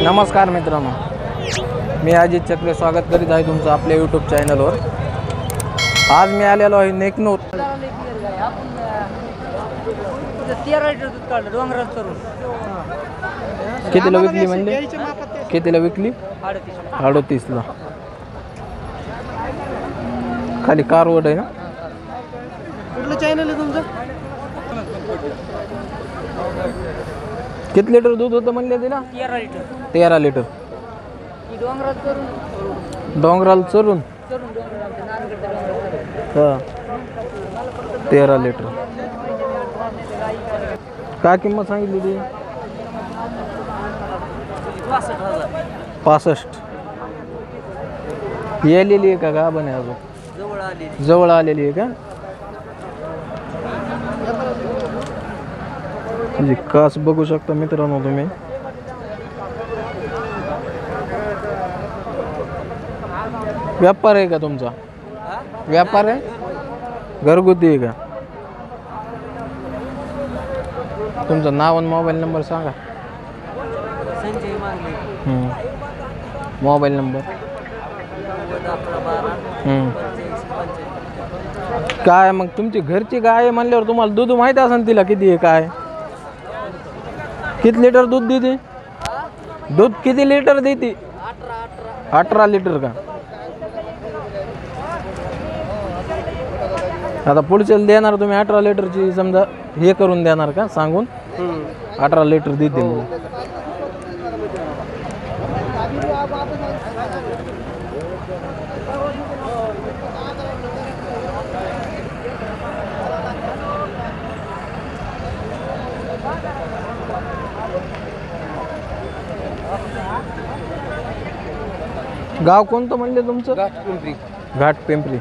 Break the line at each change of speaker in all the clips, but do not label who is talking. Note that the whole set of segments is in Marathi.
नमस्कार मित्रांनो, मी अजित चक्रे स्वागत करीत आहे तुमचं आपल्या यूट्यूब चॅनलवर। आज मी आलेलो आहे नेकनूर। कितीला विकली म्हणजे? कितीला विकली? 38ला। खाली कारवड आहे ना?
कुठलं चॅनल आहे तुमचं?
किती लिटर दूध होतं म्हणले तिला? 13 लिटर। डोंगराला चरून हां 13 लिटर। काय किंमत सांगितली ती? 65। येलेली आहे का गाभण आहे अजून? जवळ आलेली आहे का? म्हणजे कास बघू शकता मित्रांनो तुम्ही। व्यापार आहे का तुमचा? व्यापार आहे? घरगुती आहे का? तुमचं नाव आणि मोबाईल नंबर सांगा। मोबाईल नंबर काय? मग तुमची घरची गाय आहे म्हणल्यावर तुम्हाला दूध माहिती असेल तिला किती आहे काय? किती लिटर दूध देते? दूध किती लिटर देते? 18 लिटर का? आता पुढच्याला देणार तुम्ही 18 लिटरची समजा हे करून देणार का सांगून? 18 लिटर देते म्हणून। गाव कोणतं म्हणले तुमचं? घाट पिंपरी।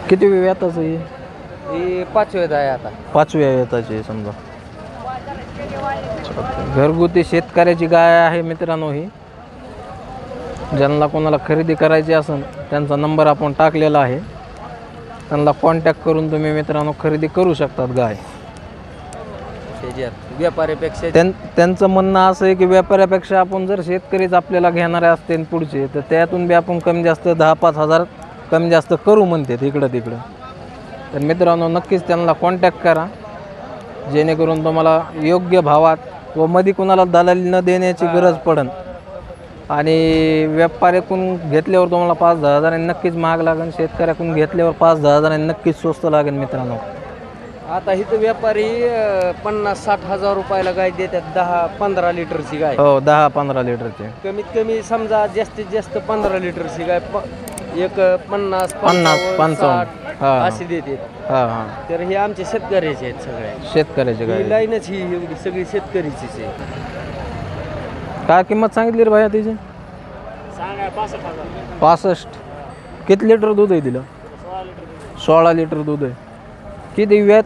किती वेताचं आहे?
हे 5व्या आहे आता।
5व्या वेताची आहे समजा। घरगुती शेतकऱ्याची गाय आहे मित्रांनो ही। ज्यांना कोणाला खरेदी करायची असेल त्यांचा नंबर आपण टाकलेला आहे, त्यांना कॉन्टॅक्ट करून तुम्ही मित्रांनो खरेदी करू शकतात गाय।
व्यापाऱ्यापेक्षा
त्यांचं म्हणणं असं आहे की व्यापाऱ्यापेक्षा आपण जर शेतकरीच आपल्याला घेणारे असते पुढचे तर त्यातून बी आपण कमी जास्त 10-5 हजार कमी जास्त करू म्हणतात इकडं तिकडं। तर मित्रांनो नक्कीच त्यांना कॉन्टॅक्ट करा, जेणेकरून तुम्हाला योग्य भावात व मध्ये कुणाला दलाली न देण्याची गरज पडेल। आणि व्यापाऱ्याकडून घेतल्यावर तुम्हाला 5-10 हजारांनी नक्कीच महाग लागेल, शेतकऱ्याकडून घेतल्यावर 5-10 हजारांनी नक्कीच स्वस्त लागेल मित्रांनो।
आता इथं व्यापारी 50-60 हजार रुपयाला गाय देतात 10-15 लिटरची गाय।
हो 10-15 लिटरची।
कमीत कमी समजा जास्तीत जास्त 15 लिटरची गाय एक 50-55 अशी देते। तर हे आमचे शेतकऱ्याचे आहेत सगळे।
शेतकऱ्याचे गाय
लाईनच ही एवढी सगळी शेतकरीचीच आहे।
काय किंमत सांगितली रे भाया तिची? 65। किती लिटर दूध आहे तिला? 16 लिटर दूध आहे। किती व्यात?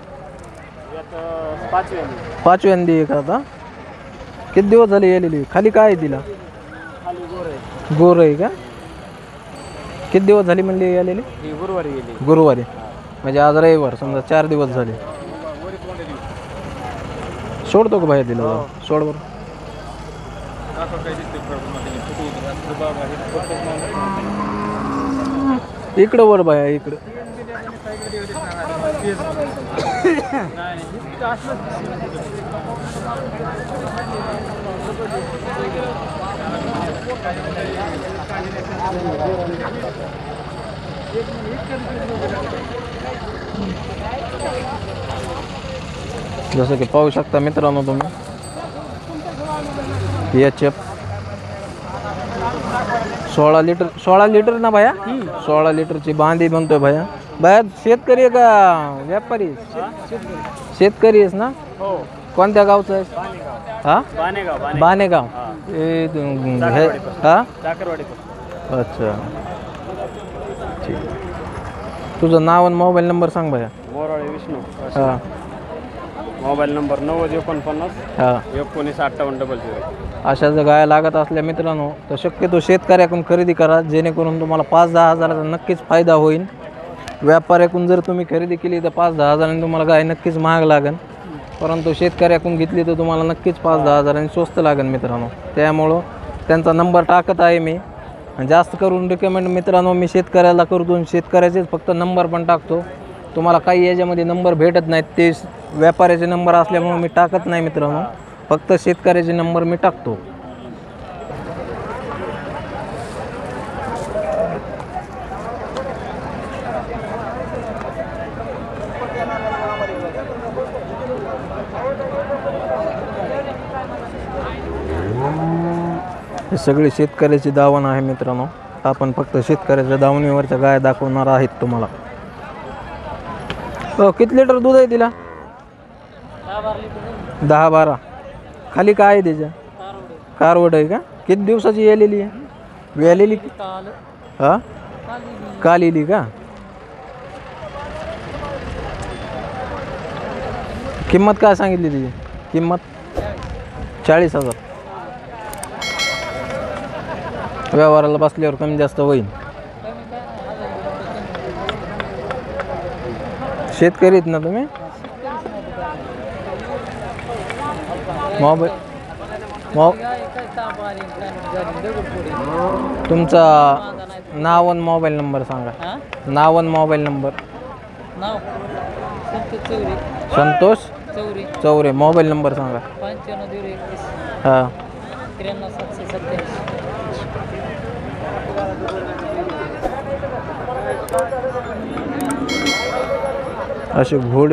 5व्यांदी आहे का आता? किती दिवस झाले येलेली? खाली काय आहे तिला? गोर आहे का? किती दिवस झाले म्हणले यालेली?
गुरुवारी गेली।
गुरुवारी म्हणजे आज रविवार समजा 4 दिवस झाले। सोडतो का भाया तिला? सोड बरं। इकडं वर बाया इकडं। जसं की पाहू शकता मित्रांनो तुम्ही, HF 16 लिटर ना भैया? 16 लिटरची बांधी म्हणतोय भैया। भैया शेतकरी आहे का व्यापारी? शेतकरी आहेस ना? कोणत्या गावचं आहेस? हा बानेगाव। हा अच्छा ठीक आहे। तुझं नाव आणि मोबाईल नंबर सांग भैया।
बोराळे विष्णू।
हां
मोबाईल नंबर 9049 195800।
अशा जर गाय लागत असल्या मित्रांनो तर शक्यतो शेतकऱ्याकडून खरेदी करा, जेणेकरून तुम्हाला 5-10 हजाराचा नक्कीच फायदा होईल। व्यापाऱ्याकडून जर तुम्ही खरेदी केली तर 5-10 हजारांनी तुम्हाला गाय नक्कीच महाग लागेल। परंतु शेतकऱ्याकडून घेतली तर तुम्हाला नक्कीच 5-10 हजारांनी स्वस्त लागेल मित्रांनो. त्यामुळं त्यांचा नंबर टाकत आहे मी. आणि जास्त करून रिकमेंड मित्रांनो मी शेतकऱ्याला करतो, शेतकऱ्याचेच फक्त नंबर पण टाकतो. तुम्हाला काही याच्यामध्ये नंबर भेटत नाहीत, ते व्यापाऱ्याचे नंबर असल्यामुळे मी टाकत नाही मित्रांनो. फक्त शेतकऱ्याचे नंबर मी टाकतो. हे सगळे शेतकऱ्याची दावण आहे मित्रांनो. आपण फक्त शेतकऱ्याच्या दावणीवरच्या गाय दाखवणार आहेत तुम्हाला. किती लिटर दूध आहे तिला? 10-12. खाली काय आहे त्याच्या? कारवड आहे का? किती दिवसाची येलेली आहे? वेलेली हां काल येली का? किंमत काय सांगितली तिची? किंमत 40,000. व्यवहाराला बसल्यावर कमी जास्त होईल. शेतकरी आहेत ना तुम्ही? तुमचा नाव आणि मोबाईल नंबर सांगा. नाव आणि mobile number. Santosh Chaure. Mobile number सांगा. 95 हां
93 787.
असे घोडे